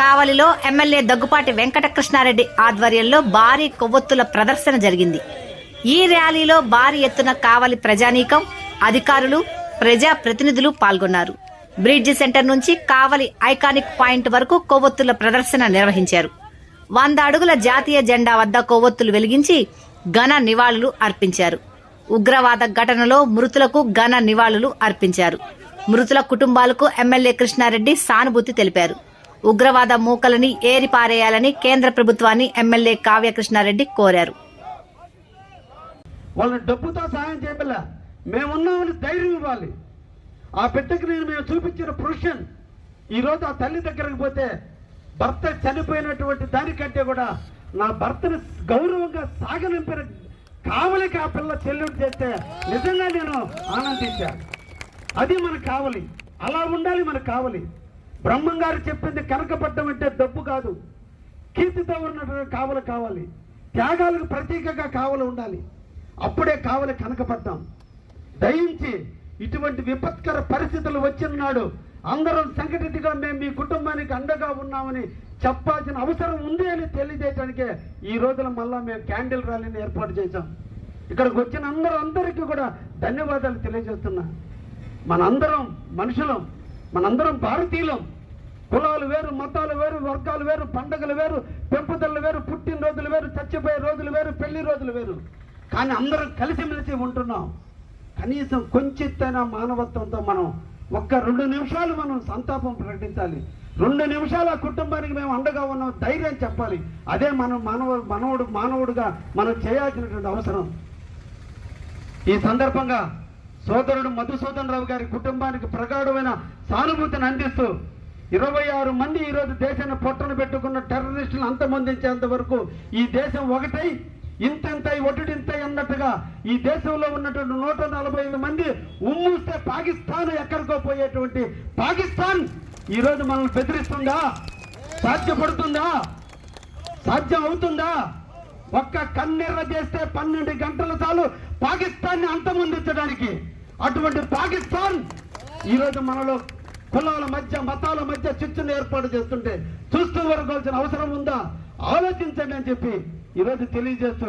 కావలిలో ఎమ్మెల్యే దగ్గుపాటి వెంకటకృష్ణారెడ్డి ఆధ్వర్యంలో భారీ కొవ్వొత్తుల ప్రదర్శన జరిగింది. ఈ ర్యాలీలో భారీ ఎత్తున కావలి ప్రజానీకం, అధికారులు, ప్రజా ప్రతినిధులు పాల్గొన్నారు. బ్రిడ్జి సెంటర్ నుంచి కావలి ఐకానిక్ పాయింట్ వరకు కొవ్వొత్తుల ప్రదర్శన నిర్వహించారు. 100 అడుగుల జాతీయ జెండా వద్ద కొవ్వొత్తులు వెలిగించి ఘన నివాళులు అర్పించారు. ఉగ్రవాద ఘటనలో మృతులకు ఘన నివాళులు అర్పించారు. మృతుల కుటుంబాలకు ఎమ్మెల్యే కృష్ణారెడ్డి సానుభూతి తెలిపారు. ఉగ్రవాద మూకలని ఏరిపారేయాలని కేంద్ర ప్రభుత్వాన్ని ఎమ్మెల్యే కావ్య కృష్ణారెడ్డి కోరారు. వాళ్ళ డబ్బుతో సాయం చేయబల్ల మేమున్నామని ధైర్యం ఇవ్వాలి. ఆ బిడ్డకి మేము చూపించిన ప్రొఫెషన్ ఈరోజు ఆ తల్లి దగ్గరకు పోతే భర్త చనిపోయినటువంటి దానికంటే కూడా నా భర్తను గౌరవంగా సాగనింపిన కావలికి ఆ పిల్ల చెల్లెడు చేస్తే నిజంగా నేను ఆనందించాను. అది మనకు కావాలి, అలా ఉండాలి మనకు కావాలి. బ్రహ్మం గారు చెప్పింది కనకపడ్డం అంటే డబ్బు కాదు, కీర్తితో ఉన్నటువంటి కావలి కావాలి, త్యాగాలకు ప్రతీకగా కావలి ఉండాలి. అప్పుడే కావలి కనకపడ్డాం. దయించి ఇటువంటి విపత్కర పరిస్థితులు వచ్చిన నాడు అందరం సంఘటితగా మేము మీ కుటుంబానికి అండగా ఉన్నామని చెప్పాల్సిన అవసరం ఉంది అని తెలియజేయడానికే ఈ రోజున మళ్ళా మేము క్యాండిల్ ర్యాలీని ఏర్పాటు చేశాం. ఇక్కడికి వచ్చిన అందరికీ కూడా ధన్యవాదాలు తెలియజేస్తున్నా. మనందరం మనుషులం, మనందరం భారతీయులం. కులాలు వేరు, మతాలు వేరు, వర్గాలు వేరు, పండుగలు వేరు, పెంపుదలు వేరు, పుట్టినరోజులు వేరు, చచ్చిపోయే రోజులు వేరు, పెళ్లి రోజులు వేరు. కానీ అందరం కలిసిమెలిసి ఉంటున్నాం. కనీసం కొంచెత్తైనా మానవత్వంతో మనం 2 నిమిషాలు మనం సంతాపం ప్రకటించాలి. 2 నిమిషాలు ఆ కుటుంబానికి మేము అండగా ఉన్నాం ధైర్యం చెప్పాలి. అదే మనం మానవుడుగా మనం చేయాల్సినటువంటి అవసరం. ఈ సందర్భంగా సోదరుడు మధుసూదన్ రావు గారి కుటుంబానికి ప్రగాఢమైన సానుభూతిని అందిస్తూ 26 మంది ఈరోజు దేశాన్ని పొట్టను పెట్టుకున్న టెర్రరిస్టులను అంతమొందించేంత వరకు ఈ దేశం ఒకటై ఇంతై ఒటింతై అన్నట్టుగా ఈ దేశంలో ఉన్నటువంటి 145 మంది ఉమ్మూస్తే పాకిస్తాన్ ఎక్కడికో పోయేటువంటి పాకిస్తాన్ ఈరోజు మనల్ని బెదిరిస్తుందా? సాధ్యపడుతుందా? సాధ్యం అవుతుందా? ఒక్క కన్నెర్ర చేస్తే 12 గంటలు చాలు పాకిస్తాన్ని అంతమొందించడానికి. అటువంటి పాకిస్తాన్ ఈరోజు మనలో కులాల మధ్య, మతాల మధ్య చిచ్చును ఏర్పాటు చేస్తుంటే చూస్తూ వరకోవాల్సిన అవసరం ఉందా? ఆలోచించండి అని చెప్పి ఈరోజు తెలియజేస్తూ